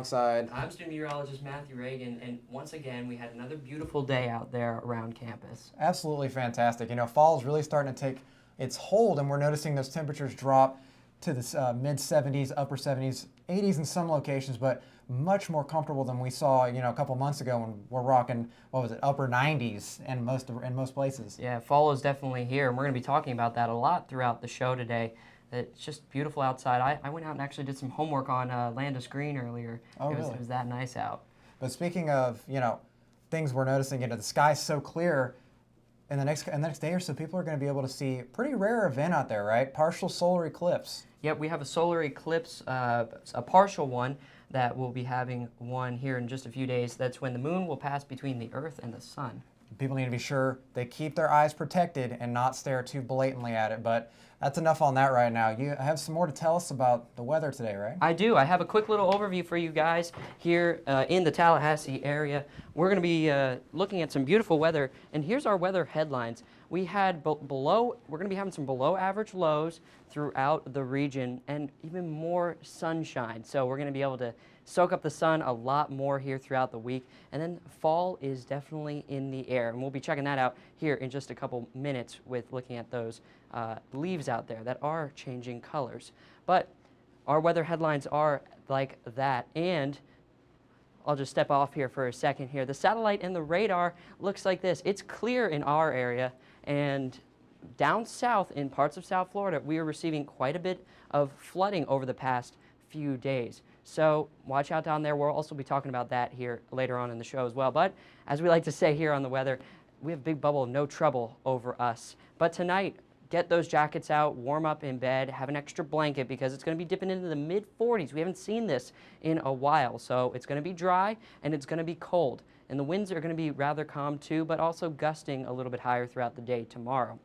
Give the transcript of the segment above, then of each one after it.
alongside. I'm student meteorologist Matthew Reagan, and once again, we had another beautiful day out there around campus. Absolutely fantastic. You know, fall is really starting to take its hold, and we're noticing those temperatures drop to the mid-70s, upper 70s, 80s in some locations, but much more comfortable than we saw, you know, a couple months ago when we're rocking, what was it, upper 90s in most places. Yeah, fall is definitely here, and we're going to be talking about that a lot throughout the show today. It's just beautiful outside. I went out and actually did some homework on Landis Green earlier. Oh, It was that nice out. But speaking of, you know, things we're noticing, you know, the sky's so clear. In the next day or so, people are going to be able to see a pretty rare event out there, right? Partial solar eclipse. Yep, we have a solar eclipse, a partial one, that we'll be having one here in just a few days. That's when the moon will pass between the Earth and the sun. People need to be sure they keep their eyes protected and not stare too blatantly at it. But that's enough on that right now. You have some more to tell us about the weather today, right? I do. I have a quick little overview for you guys here in the Tallahassee area. We're going to be looking at some beautiful weather, and here's our weather headlines. We had we're going to be having some below average lows throughout the region and even more sunshine. So we're going to be able to soak up the sun a lot more here throughout the week. And then fall is definitely in the air. And we'll be checking that out here in just a couple minutes with looking at those leaves out there that are changing colors. But our weather headlines are like that. And I'll just step off here for a second here. The satellite and the radar looks like this. It's clear in our area, and down south in parts of South Florida, we are receiving quite a bit of flooding over the past few days. So watch out down there. We'll also be talking about that here later on in the show as well. But as we like to say here on the weather, we have a big bubble, no trouble over us. But tonight, get those jackets out, warm up in bed, have an extra blanket because it's going to be dipping into the mid-40s. We haven't seen this in a while, so it's going to be dry and it's going to be cold. And the winds are going to be rather calm too, but also gusting a little bit higher throughout the day tomorrow.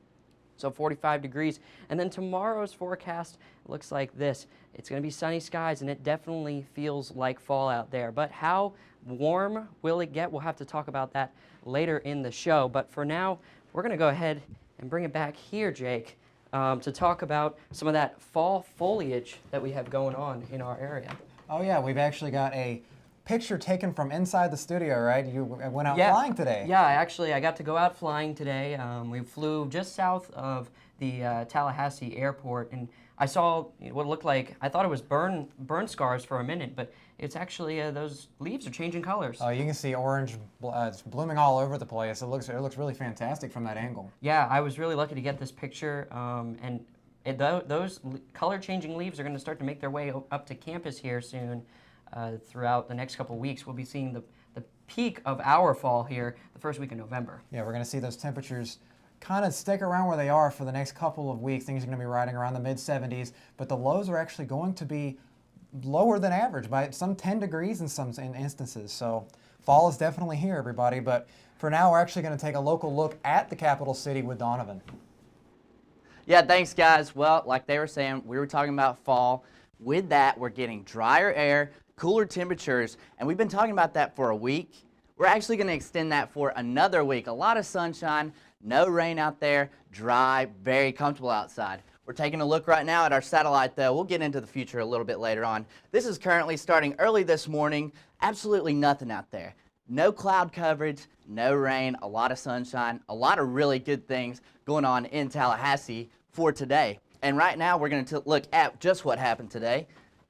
So 45 degrees. And then tomorrow's forecast looks like this. It's going to be sunny skies, and it definitely feels like fall out there. But how warm will it get? We'll have to talk about that later in the show. But for now, we're going to go ahead and bring it back here, Jake, to talk about some of that fall foliage that we have going on in our area. Oh yeah, we've actually got a picture taken from inside the studio, right? You went out flying today. Yeah, I got to go out flying today. We flew just south of the Tallahassee airport, and I saw what looked like, I thought it was burn scars for a minute, but it's actually those leaves are changing colors. Oh, you can see orange, it's blooming all over the place. It looks really fantastic from that angle. Yeah, I was really lucky to get this picture, and those color-changing leaves are going to start to make their way up to campus here soon. Throughout the next couple of weeks, we'll be seeing the peak of our fall here the first week of November. Yeah, we're going to see those temperatures kind of stick around where they are for the next couple of weeks. Things are going to be riding around the mid-70s, but the lows are actually going to be lower than average by some 10 degrees in some instances. So fall is definitely here, everybody. But for now, we're actually going to take a local look at the capital city with Donovan. Yeah, thanks, guys. Well, like they were saying, we were talking about fall. With that, we're getting drier air, cooler temperatures, and we've been talking about that for a week. We're actually going to extend that for another week. A lot of sunshine, no rain out there, dry, very comfortable outside. We're taking a look right now at our satellite, though. We'll get into the future a little bit later on. This is currently starting early this morning. Absolutely nothing out there. No cloud coverage, no rain, a lot of sunshine, a lot of really good things going on in Tallahassee for today. And right now, we're going to look at just what happened today.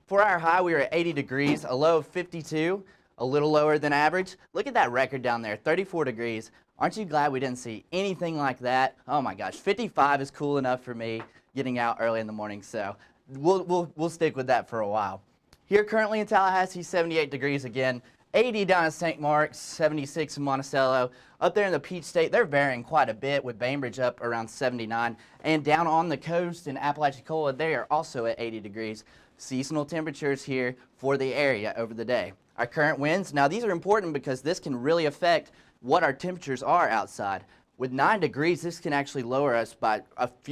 For our high, we were at 80 degrees, a low of 52, a little lower than average. Look at that record down there, 34 degrees. Aren't you glad we didn't see anything like that? Oh my gosh, 55 is cool enough for me getting out early in the morning, so we'll stick with that for a while. Here currently in Tallahassee, 78 degrees again, 80 down in St. Mark's, 76 in Monticello. Up there in the Peach State, they're varying quite a bit with Bainbridge up around 79. And down on the coast in Apalachicola, they are also at 80 degrees. Seasonal temperatures here for the area over the day. Our current winds, now these are important because this can really affect what our temperatures are outside. With 9 degrees, this can actually lower us by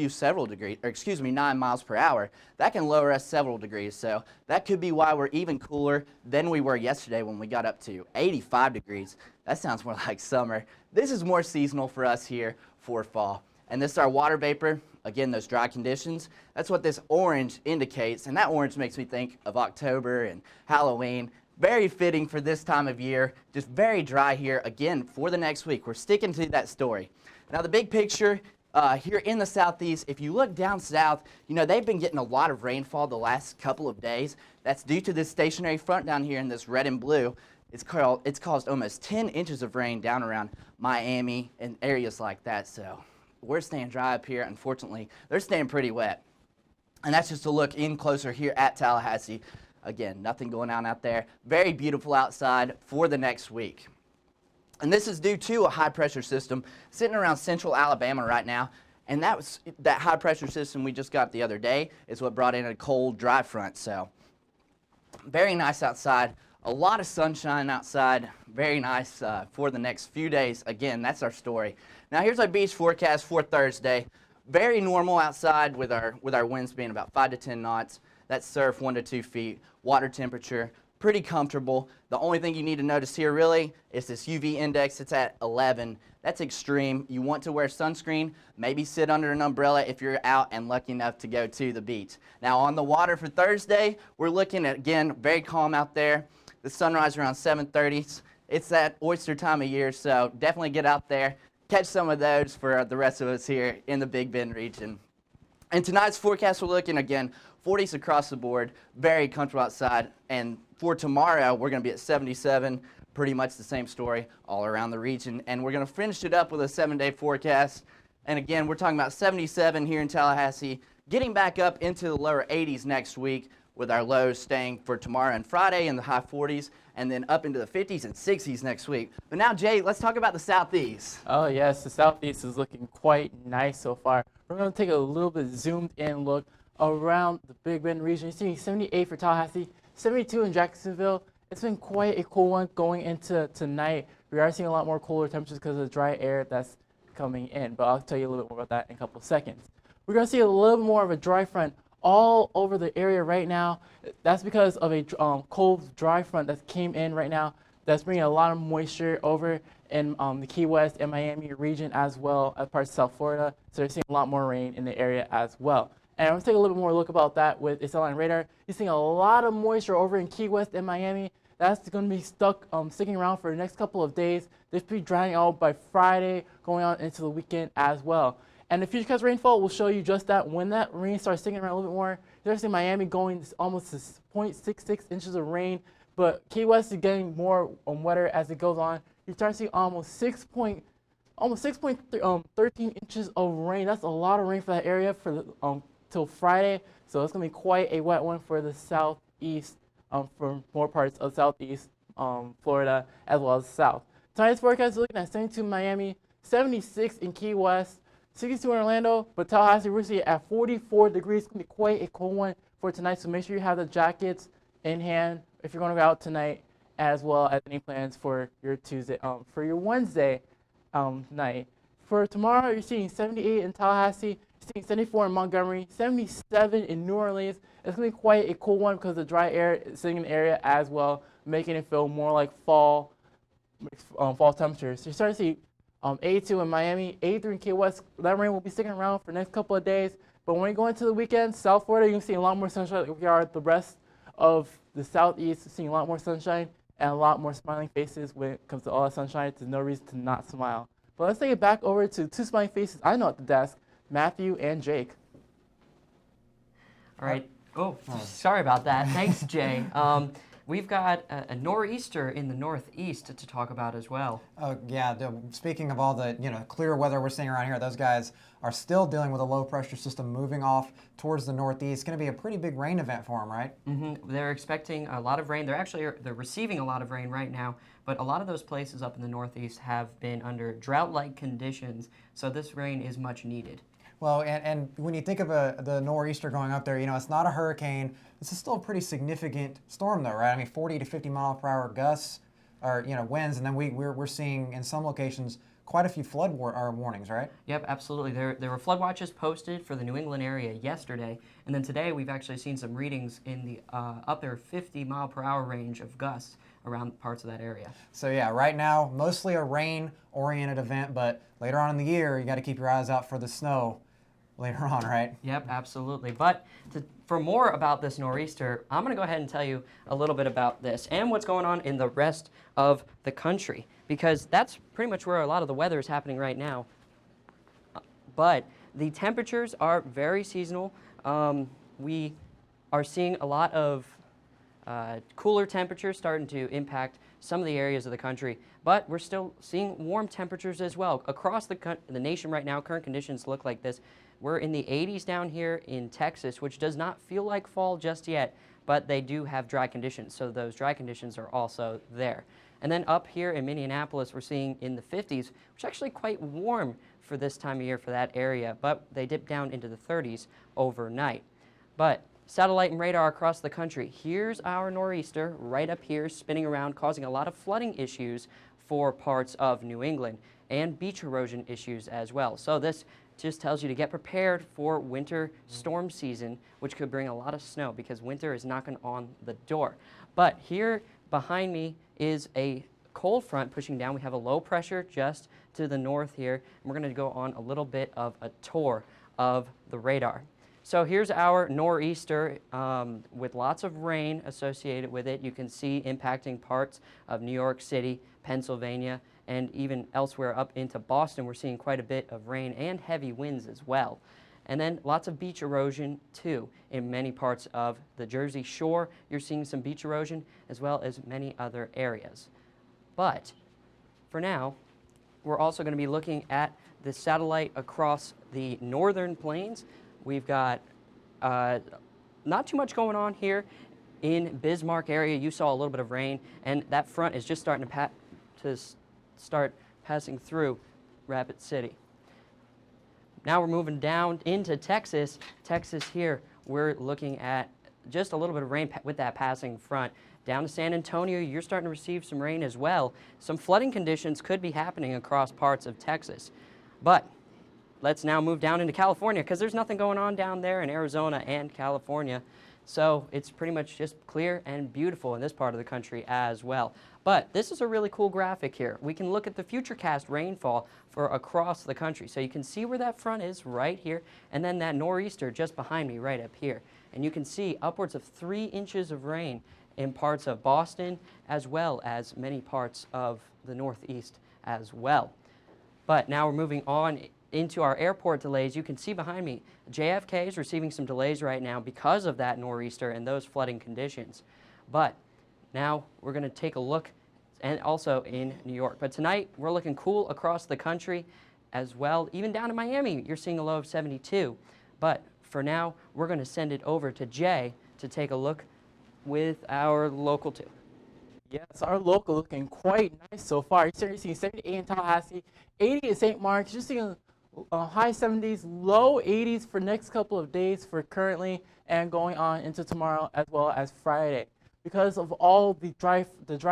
several degrees, or excuse me, 9 miles per hour. That can lower us several degrees, so that could be why we're even cooler than we were yesterday when we got up to 85 degrees. That sounds more like summer. This is more seasonal for us here for fall. And this is our water vapor. Again, those dry conditions. That's what this orange indicates, and that orange makes me think of October and Halloween. Very fitting for this time of year. Just very dry here again for the next week. We're sticking to that story. Now the big picture here in the southeast, if you look down south, you know, they've been getting a lot of rainfall the last couple of days. That's due to this stationary front down here in this red and blue. It's caused almost 10 inches of rain down around Miami and areas like that. So we're staying dry up here. Unfortunately, they're staying pretty wet. And that's just a look in closer here at Tallahassee. Again, nothing going on out there. Very beautiful outside for the next week. And this is due to a high pressure system sitting around central Alabama right now. And that high pressure system we just got the other day is what brought in a cold, dry front. So very nice outside. A lot of sunshine outside. Very nice for the next few days. Again, that's our story. Now here's our beach forecast for Thursday. Very normal outside with our winds being about 5 to 10 knots. That's surf 1 to 2 feet. Water temperature, pretty comfortable. The only thing you need to notice here really is this UV index. It's at 11. That's extreme. You want to wear sunscreen, maybe sit under an umbrella if you're out and lucky enough to go to the beach. Now on the water for Thursday, we're looking at, again, very calm out there. The sunrise around 7:30. It's that oyster time of year, so definitely get out there. Catch some of those for the rest of us here in the Big Bend region. And tonight's forecast, we're looking again 40s across the board, very comfortable outside. And for tomorrow, we're going to be at 77, pretty much the same story all around the region. And we're going to finish it up with a 7-day forecast. And again, we're talking about 77 here in Tallahassee, getting back up into the lower 80s next week, with our lows staying for tomorrow and Friday in the high 40s, and then up into the 50s and 60s next week. But now, Jay, let's talk about the southeast. Oh yes, the southeast is looking quite nice so far. We're going to take a little bit zoomed in look around the Big Bend region. You're seeing 78 for Tallahassee, 72 in Jacksonville. It's been quite a cool one going into tonight. We are seeing a lot more cooler temperatures because of the dry air that's coming in, but I'll tell you a little bit more about that in a couple of seconds. We're going to see a little bit more of a dry front all over the area right now. That's because of a cold, dry front that came in right now that's bringing a lot of moisture over in the Key West and Miami region, as well as parts of South Florida. So they're seeing a lot more rain in the area as well. And I'm going to take a little bit more look about that with a satellite radar. You're seeing a lot of moisture over in Key West and Miami. That's going to be sticking around for the next couple of days. This will be drying out by Friday, going on into the weekend as well. And the futurecast rainfall will show you just that. When that rain starts sticking around a little bit more, you're seeing Miami going almost to 0.66 inches of rain, but Key West is getting more wetter as it goes on. You start seeing almost 6.13 inches of rain. That's a lot of rain for that area for till Friday. So it's going to be quite a wet one for the southeast, for more parts of southeast Florida as well as the south. Tonight's forecast is looking at 72 in Miami, 76 in Key West, 62 in Orlando, but Tallahassee, we're seeing at 44 degrees. It's going to be quite a cold one for tonight, so make sure you have the jackets in hand if you're going to go out tonight, as well as any plans for your Wednesday night. For tomorrow, you're seeing 78 in Tallahassee, you're seeing 74 in Montgomery, 77 in New Orleans. It's going to be quite a cool one because the dry air is sitting in the area as well, making it feel more like fall temperatures. So you're starting to see 82 in Miami, 83 in Key West. That rain will be sticking around for the next couple of days. But when you go into the weekend, South Florida, you can see a lot more sunshine like we are. The rest of the southeast, seeing a lot more sunshine and a lot more smiling faces when it comes to all that sunshine. There's no reason to not smile. But let's take it back over to two smiling faces I know at the desk, Matthew and Jake. All right. Oh, sorry about that. Thanks, Jay. We've got a nor'easter in the northeast to talk about as well. Yeah, speaking of all the clear weather we're seeing around here, those guys are still dealing with a low pressure system moving off towards the northeast. It's going to be a pretty big rain event for them, right? Mm-hmm. They're expecting a lot of rain. They're receiving a lot of rain right now, but a lot of those places up in the northeast have been under drought-like conditions, so this rain is much needed. Well, and when you think of the nor'easter going up there, it's not a hurricane. This is still a pretty significant storm, though, right? I mean, 40 to 50 mile per hour gusts, or winds, and then we're seeing in some locations quite a few flood warnings, right? Yep, absolutely. There were flood watches posted for the New England area yesterday, and then today we've actually seen some readings in the upper 50 mile per hour range of gusts around parts of that area. So yeah, right now mostly a rain-oriented event, but later on in the year you got to keep your eyes out for the snow. later on, right? Yep, absolutely. But for more about this nor'easter, I'm going to go ahead and tell you a little bit about this and what's going on in the rest of the country, because that's pretty much where a lot of the weather is happening right now. But the temperatures are very seasonal. We are seeing a lot of cooler temperatures starting to impact some of the areas of the country, but we're still seeing warm temperatures as well. Across the nation right now, current conditions look like this. We're in the 80s down here in Texas, which does not feel like fall just yet, but they do have dry conditions, so those dry conditions are also there. And then up here in Minneapolis, we're seeing in the 50s, which is actually quite warm for this time of year for that area, but they dip down into the 30s overnight. But satellite and radar across the country. Here's our nor'easter right up here spinning around, causing a lot of flooding issues for parts of New England and beach erosion issues as well. So this just tells you to get prepared for winter storm season, which could bring a lot of snow because winter is knocking on the door. But here behind me is a cold front pushing down. We have a low pressure just to the north here, and we're going to go on a little bit of a tour of the radar. So here's our nor'easter with lots of rain associated with it. You can see impacting parts of New York City, Pennsylvania, and even elsewhere up into Boston. We're seeing quite a bit of rain and heavy winds as well. And then lots of beach erosion too in many parts of the Jersey Shore. You're seeing some beach erosion as well as many other areas. But for now, we're also going to be looking at the satellite across the northern plains. We've got not too much going on here in Bismarck area. You saw a little bit of rain, and that front is just starting to start passing through Rapid City. Now we're moving down into Texas. Texas here, we're looking at just a little bit of rain with that passing front. Down to San Antonio, you're starting to receive some rain as well. Some flooding conditions could be happening across parts of Texas. But let's now move down into California because there's nothing going on down there in Arizona and California. So it's pretty much just clear and beautiful in this part of the country as well. But this is a really cool graphic here. We can look at the futurecast rainfall for across the country. So you can see where that front is right here, and then that nor'easter just behind me right up here. And you can see upwards of 3 inches of rain in parts of Boston as well as many parts of the Northeast as well. But now we're moving on into our airport delays. You can see behind me, JFK is receiving some delays right now because of that nor'easter and those flooding conditions. But now we're going to take a look, and also in New York. But tonight we're looking cool across the country as well. Even down in Miami, you're seeing a low of 72. But for now, we're going to send it over to Jay to take a look with our local too. Yes, our local looking quite nice so far. You're seeing 78 in Tallahassee, 80 in St. Mark's. You're seeing high 70s, low 80s for next couple of days for currently and going on into tomorrow as well as Friday. Because of all the dry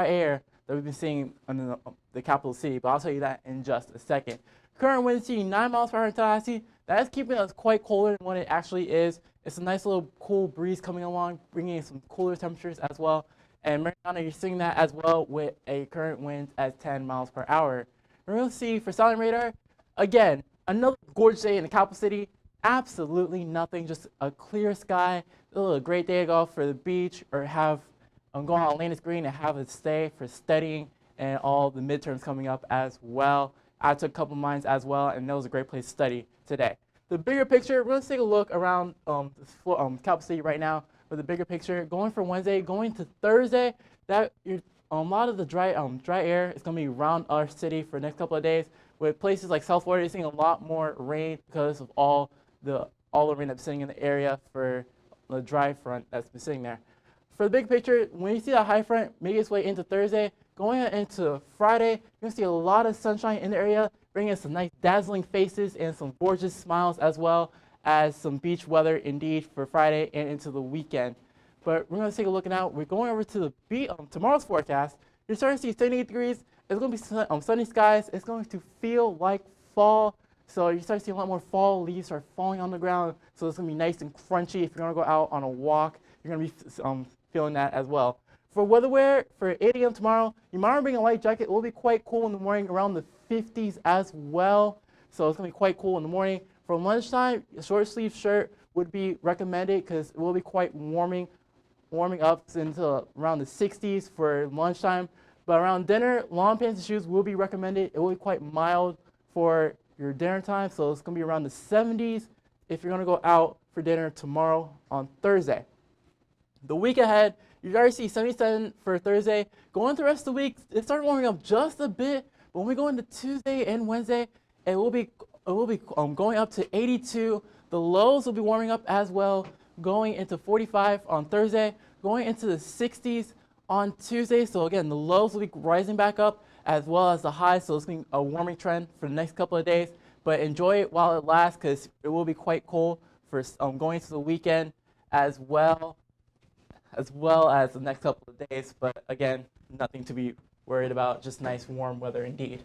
air that we've been seeing in the capital city, but I'll tell you that in just a second. Current wind seeing 9 miles per hour in Tallahassee. That is keeping us quite colder than what it actually is. It's a nice little cool breeze coming along, bringing in some cooler temperatures as well. And Mariana, you're seeing that as well with a current wind at 10 miles per hour. We're going to see for satellite radar, again, another gorgeous day in the capital city. Absolutely nothing, just a clear sky. A great day to go for the beach or have go on Atlantis Green and have a stay for studying and all the midterms coming up as well. I took a couple of mines as well, and that was a great place to study today. The bigger picture, we're going to take a look around capital city right now with the bigger picture. Going from Wednesday, going to Thursday, that a lot of the dry air is going to be around our city for the next couple of days. With places like South Florida, you're seeing a lot more rain because of all the rain that's sitting in the area for the dry front that's been sitting there. For the big picture, when you see that high front make its way into Thursday, going into Friday, you're going to see a lot of sunshine in the area, bringing us some nice dazzling faces and some gorgeous smiles as well as some beach weather indeed for Friday and into the weekend. But we're going to take a look now. We're going over to the tomorrow's forecast. You're starting to see 78 degrees. It's going to be sunny skies. It's going to feel like fall. So you start seeing a lot more fall leaves are falling on the ground. So it's going to be nice and crunchy. If you're going to go out on a walk, you're going to be feeling that as well. For weather wear, for 8 a.m. tomorrow, you might want to bring a light jacket. It will be quite cool in the morning, around the 50s as well. So it's going to be quite cool in the morning. For lunchtime, a short sleeve shirt would be recommended because it will be quite warming up into around the 60s for lunchtime. But around dinner, long pants and shoes will be recommended. It will be quite mild for your dinner time, so it's going to be around the 70s if you're going to go out for dinner tomorrow on Thursday. The week ahead, you already see 77 for Thursday. Going through the rest of the week, it started warming up just a bit. But when we go into Tuesday and Wednesday, it will be going up to 82. The lows will be warming up as well, going into 45 on Thursday, going into the 60s on Tuesday. So again, the lows will be rising back up as well as the highs. So it's going to be a warming trend for the next couple of days. But enjoy it while it lasts because it will be quite cold for going into the weekend as well as the next couple of days. But again, nothing to be worried about, just nice warm weather indeed.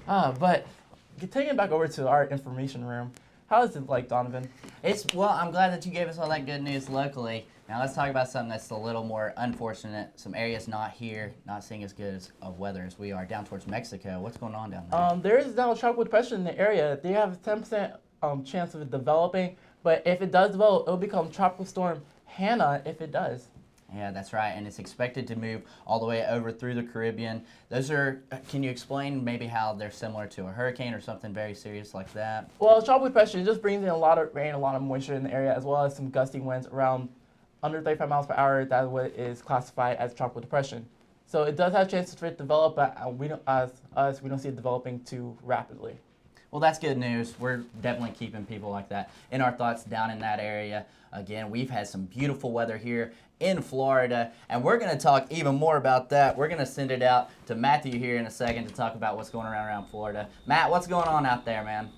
But taking it back over to our information room, how is it like, Donovan? Well, I'm glad that you gave us all that good news locally. Now let's talk about something that's a little more unfortunate. Some areas not here, not seeing as good of weather as we are down towards Mexico. What's going on down there? There is now a tropical depression in the area. They have a 10% chance of it developing, but if it does develop, it will become Tropical Storm Hannah if it does. Yeah, that's right, and it's expected to move all the way over through the Caribbean. Can you explain maybe how they're similar to a hurricane or something very serious like that? Well, tropical depression just brings in a lot of rain, a lot of moisture in the area, as well as some gusty winds around under 35 miles per hour. That's what is classified as tropical depression. So it does have chances for it to develop, but we don't see it developing too rapidly. Well, that's good news. We're definitely keeping people like that in our thoughts down in that area. Again, we've had some beautiful weather here in Florida, and we're going to talk even more about that. We're going to send it out to Matthew here in a second to talk about what's going around Florida. Matt, what's going on out there, man?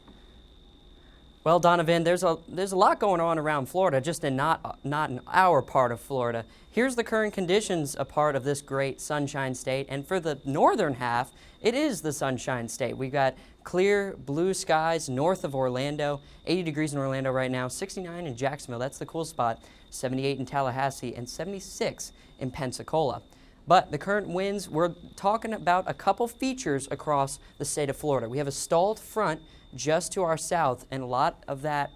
Well, Donovan, there's a lot going on around Florida, just not in our part of Florida. Here's the current conditions a part of this great sunshine state, and for the northern half, it is the sunshine state. We've got clear blue skies north of Orlando, 80 degrees in Orlando right now, 69 in Jacksonville, that's the cool spot, 78 in Tallahassee, and 76 in Pensacola. But the current winds, we're talking about a couple features across the state of Florida. We have a stalled front just to our south, and a lot of that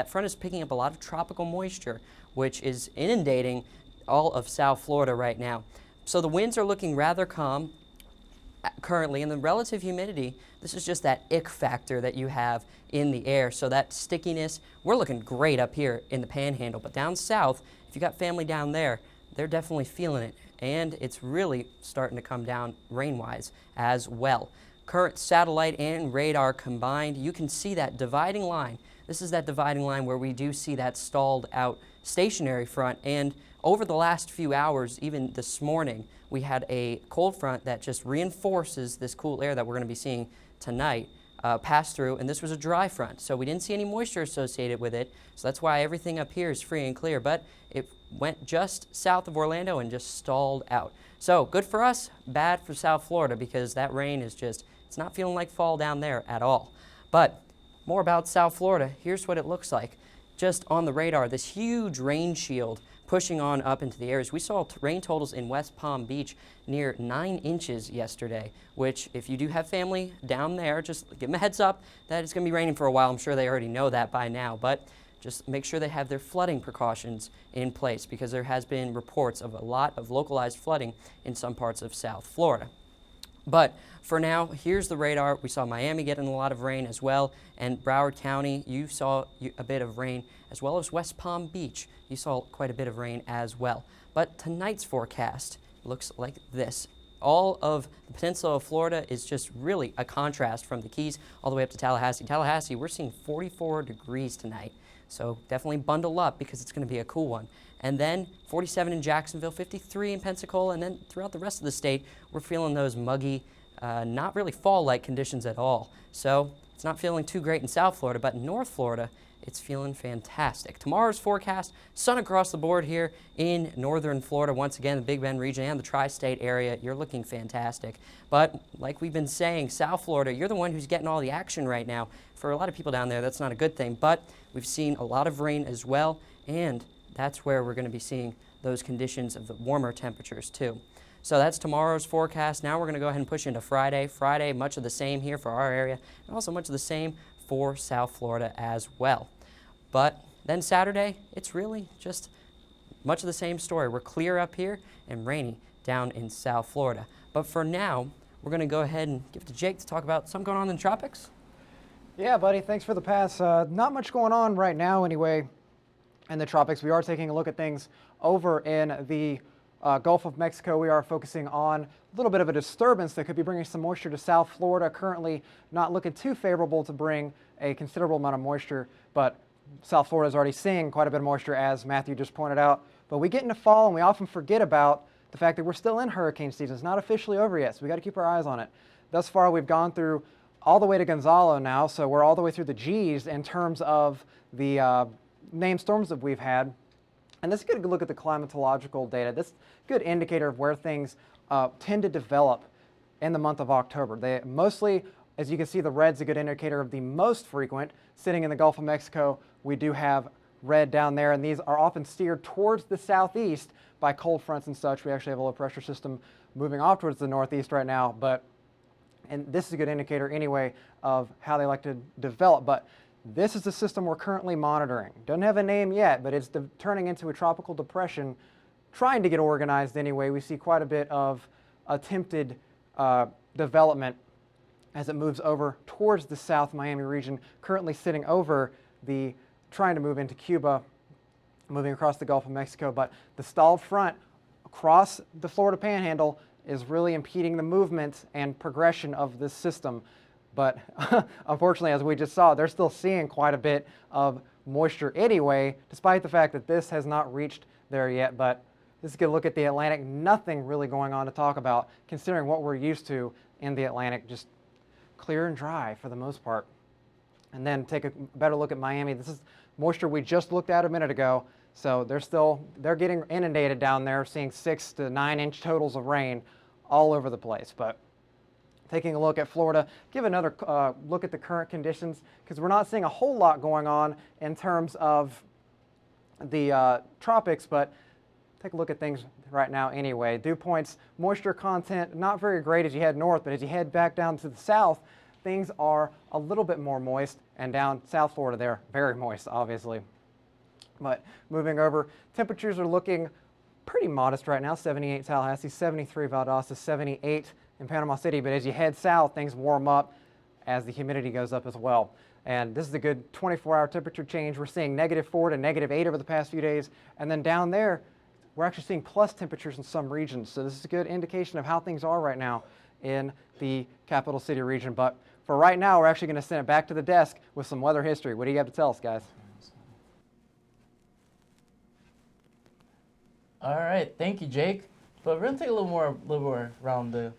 front is picking up a lot of tropical moisture, which is inundating all of South Florida right now. So the winds are looking rather calm currently, and the relative humidity, this is just that ick factor that you have in the air. So that stickiness, we're looking great up here in the Panhandle, but down south, if you got family down there, they're definitely feeling it, and it's really starting to come down rain-wise as well. Current satellite and radar combined, you can see that dividing line. This is that dividing line where we do see that stalled out stationary front, and over the last few hours, even this morning, we had a cold front that just reinforces this cool air that we're going to be seeing tonight pass through, and this was a dry front, so we didn't see any moisture associated with it, so that's why everything up here is free and clear, but it went just south of Orlando and just stalled out. So good for us, bad for South Florida, because that rain is just, it's not feeling like fall down there at all. But more about South Florida, here's what it looks like. Just on the radar, this huge rain shield pushing on up into the areas. We saw rain totals in West Palm Beach near 9 inches yesterday, which if you do have family down there, just give them a heads up that it's going to be raining for a while. I'm sure they already know that by now, but just make sure they have their flooding precautions in place, because there has been reports of a lot of localized flooding in some parts of South Florida. But for now, here's the radar. We saw Miami getting a lot of rain as well, and Broward County, you saw a bit of rain, as well as West Palm Beach. You saw quite a bit of rain as well. But tonight's forecast looks like this. All of the peninsula of Florida is just really a contrast from the Keys all the way up to Tallahassee. Tallahassee, we're seeing 44 degrees tonight, so definitely bundle up because it's going to be a cool one. And then 47 in Jacksonville, 53 in Pensacola, and then throughout the rest of the state, we're feeling those muggy, not really fall-like conditions at all. So it's not feeling too great in South Florida, but in North Florida, it's feeling fantastic. Tomorrow's forecast, sun across the board here in northern Florida. Once again, the Big Bend region and the tri-state area, you're looking fantastic. But like we've been saying, South Florida, you're the one who's getting all the action right now. For a lot of people down there, that's not a good thing, but we've seen a lot of rain as well, and that's where we're going to be seeing those conditions of the warmer temperatures too. So that's tomorrow's forecast. Now we're going to go ahead and push into Friday. Friday, much of the same here for our area, and also much of the same for South Florida as well. But then Saturday, it's really just much of the same story. We're clear up here and rainy down in South Florida. But for now, we're going to go ahead and give it to Jake to talk about something going on in the tropics. Yeah, buddy, thanks for the pass. Not much going on right now anyway in the tropics. We are taking a look at things over in the Gulf of Mexico. We are focusing on a little bit of a disturbance that could be bringing some moisture to South Florida. Currently not looking too favorable to bring a considerable amount of moisture, but South Florida is already seeing quite a bit of moisture, as Matthew just pointed out. But we get into fall and we often forget about the fact that we're still in hurricane season. It's not officially over yet, so we got to keep our eyes on it. Thus far, we've gone through all the way to Gonzalo now, so we're all the way through the G's in terms of the named storms that we've had. And this is a good look at the climatological data. This is a good indicator of where things tend to develop in the month of October. They mostly, as you can see, the red's a good indicator of the most frequent. Sitting in the Gulf of Mexico, we do have red down there, and these are often steered towards the southeast by cold fronts and such. We actually have a low pressure system moving off towards the northeast right now, and this is a good indicator anyway of how they like to develop. But this is the system we're currently monitoring. Doesn't have a name yet, but it's turning into a tropical depression, trying to get organized anyway. We see quite a bit of attempted development as it moves over towards the South Miami region, currently sitting over trying to move into Cuba, moving across the Gulf of Mexico. But the stalled front across the Florida Panhandle is really impeding the movement and progression of this system. But unfortunately, as we just saw, they're still seeing quite a bit of moisture anyway, despite the fact that this has not reached there yet. But this is a good look at the Atlantic. Nothing really going on to talk about, considering what we're used to in the Atlantic, just clear and dry for the most part. And then take a better look at Miami. This is moisture we just looked at a minute ago. So they're getting inundated down there, seeing 6 to 9 inch totals of rain all over the place. But taking a look at Florida, give another look at the current conditions, because we're not seeing a whole lot going on in terms of the tropics, but take a look at things right now anyway. Dew points, moisture content, not very great as you head north, but as you head back down to the south, things are a little bit more moist, and down South Florida they're very moist, obviously. But moving over, temperatures are looking pretty modest right now. 78 Tallahassee, 73 Valdosta, 78 in Panama City. But as you head south, things warm up as the humidity goes up as well. And this is a good 24-hour temperature change. We're seeing -4 to -8 over the past few days. And then down there, we're actually seeing plus temperatures in some regions. So this is a good indication of how things are right now in the capital city region. But for right now, we're actually going to send it back to the desk with some weather history. What do you have to tell us, guys? All right, thank you, Jake. But we're gonna take a little more around the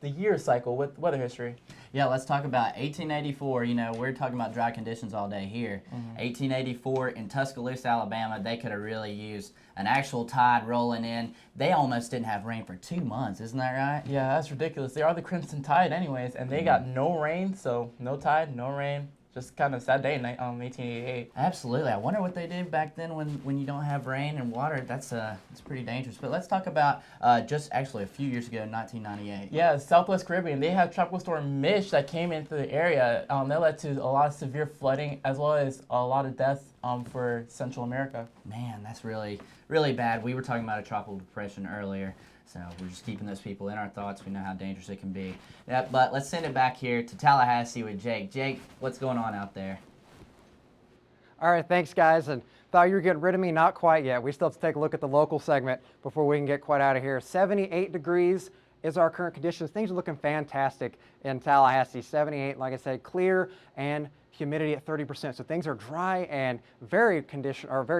year cycle with weather history. Yeah, let's talk about 1884. You know, we're talking about dry conditions all day here. 1884 in Tuscaloosa, Alabama, they could have really used an actual tide rolling in. They almost didn't have rain for 2 months, isn't that right? Yeah, that's ridiculous. They are the Crimson Tide anyways, and they got no rain, so no tide, no rain. Just kind of sad day in 1888. Absolutely. I wonder what they did back then when you don't have rain and water. That's it's pretty dangerous. But let's talk about just actually a few years ago, 1998. Yeah, Southwest Caribbean. They had Tropical Storm Mitch that came into the area. That led to a lot of severe flooding as well as a lot of deaths for Central America. Man, that's really, really bad. We were talking about a tropical depression earlier. So we're just keeping those people in our thoughts. We know how dangerous it can be. Yeah, but let's send it back here to Tallahassee with Jake. Jake, what's going on out there? All right, thanks, guys. And thought you were getting rid of me. Not quite yet. We still have to take a look at the local segment before we can get quite out of here. 78 degrees is our current conditions. Things are looking fantastic in Tallahassee. 78, like I said, clear and humidity at 30%. So things are dry and very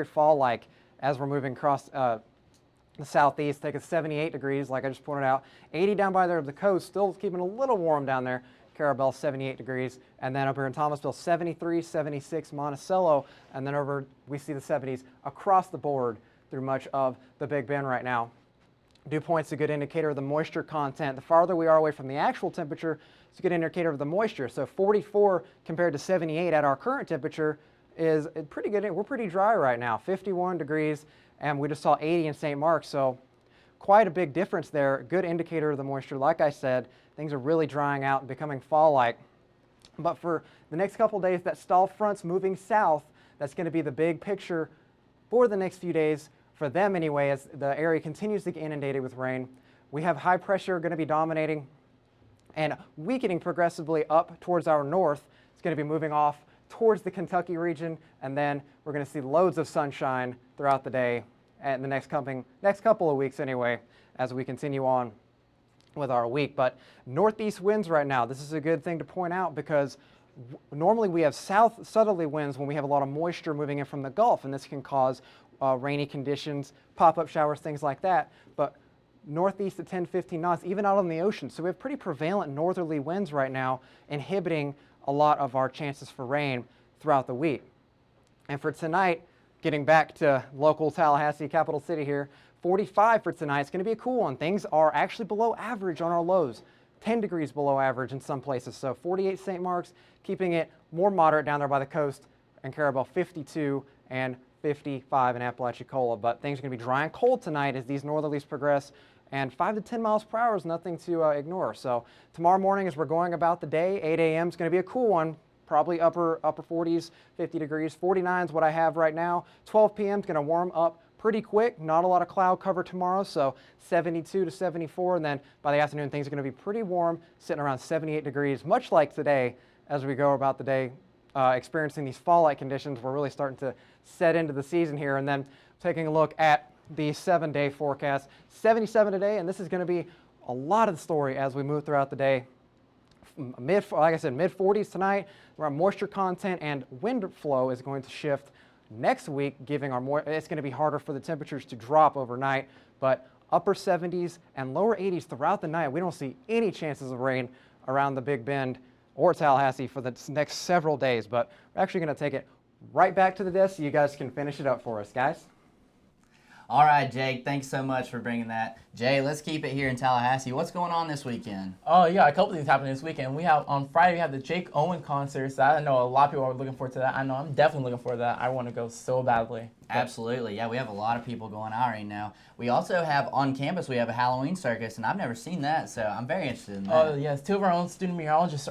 fall-like as we're moving across the southeast. Take it 78 degrees, like I just pointed out. 80 down by there of the coast, still keeping a little warm down there. Carabel, 78 degrees. And then up here in Thomasville, 73, 76, Monticello. And then over, we see the 70s across the board through much of the Big Bend right now. Dew point's a good indicator of the moisture content. The farther we are away from the actual temperature, it's a good indicator of the moisture. So 44 compared to 78 at our current temperature is pretty good. We're pretty dry right now, 51 degrees. And we just saw 80 in St. Mark's, so quite a big difference there. Good indicator of the moisture. Like I said, things are really drying out and becoming fall-like. But for the next couple days, that stall front's moving south. That's going to be the big picture for the next few days, for them anyway, as the area continues to get inundated with rain. We have high pressure going to be dominating and weakening progressively up towards our north. It's going to be moving off towards the Kentucky region, and then we're going to see loads of sunshine throughout the day and the next couple of weeks anyway, as we continue on with our week. But northeast winds right now, this is a good thing to point out, because normally we have south southerly winds when we have a lot of moisture moving in from the Gulf, and this can cause rainy conditions, pop-up showers, things like that. But northeast at 10, 15 knots, even out on the ocean. So we have pretty prevalent northerly winds right now, inhibiting a lot of our chances for rain throughout the week. And for tonight, getting back to local Tallahassee, capital city here, 45 for tonight. It's going to be a cool one. Things are actually below average on our lows, 10 degrees below average in some places. So 48 St. Mark's, keeping it more moderate down there by the coast, and Carabel 52 and 55 in Apalachicola. But things are going to be dry and cold tonight as these northerlies progress, and 5 to 10 miles per hour is nothing to ignore. So tomorrow morning, as we're going about the day, 8 a.m. is going to be a cool one. Probably upper 40s, 50 degrees. 49 is what I have right now. 12 p.m. is going to warm up pretty quick. Not a lot of cloud cover tomorrow, so 72 to 74. And then by the afternoon, things are going to be pretty warm, sitting around 78 degrees, much like today as we go about the day, experiencing these fall-like conditions. We're really starting to set into the season here. And then taking a look at the 7-day forecast, 77 today, and this is going to be a lot of the story as we move throughout the day. Like I said, mid-40s tonight. Our moisture content and wind flow is going to shift next week, giving it's going to be harder for the temperatures to drop overnight, but upper 70s and lower 80s throughout the night. We don't see any chances of rain around the Big Bend or Tallahassee for the next several days, but we're actually going to take it right back to the desk so you guys can finish it up for us, guys. All right, Jake, thanks so much for bringing that. Jay, let's keep it here in Tallahassee. What's going on this weekend? Oh, yeah, a couple things happening this weekend. On Friday, we have the Jake Owen concert. So I know a lot of people are looking forward to that. I know I'm definitely looking forward to that. I want to go so badly. Absolutely. Yeah, we have a lot of people going out right now. We also have on campus, we have a Halloween circus, and I've never seen that, so I'm very interested in that. Oh, yes. 2 of our own student meteorologists,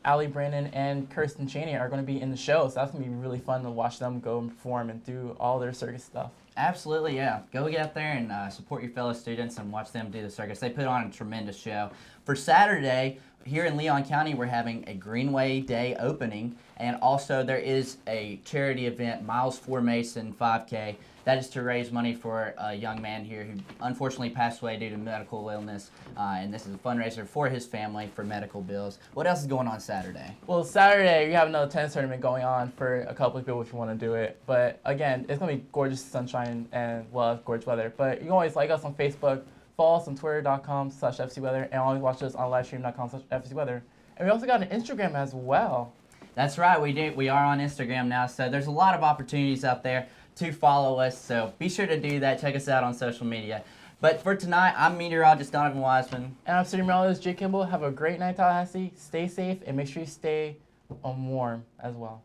Allie Brandon and Kirsten Cheney, are going to be in the show. So that's going to be really fun to watch them go and perform and do all their circus stuff. Absolutely, yeah. Go get out there and support your fellow students and watch them do the circus. They put on a tremendous show. For Saturday, here in Leon County, we're having a Greenway Day opening, and also there is a charity event, Miles for Mason 5K. That is to raise money for a young man here who unfortunately passed away due to medical illness, and this is a fundraiser for his family for medical bills. What else is going on Saturday? Well, Saturday, we have another tennis tournament going on for a couple of people if you want to do it. But again, it's going to be gorgeous sunshine and, well, gorgeous weather. But you can always like us on Facebook, follow us on twitter.com/FSUweather, and always watch us on livestream.com/FSUweather. And we also got an Instagram as well. That's right, we do. We are on Instagram now, so there's a lot of opportunities out there to follow us, so be sure to do that. Check us out on social media. But for tonight, I'm meteorologist Donovan Wiseman. And I'm student meteorologist Jake Kimball. Have a great night, Tallahassee. Stay safe, and make sure you stay warm as well.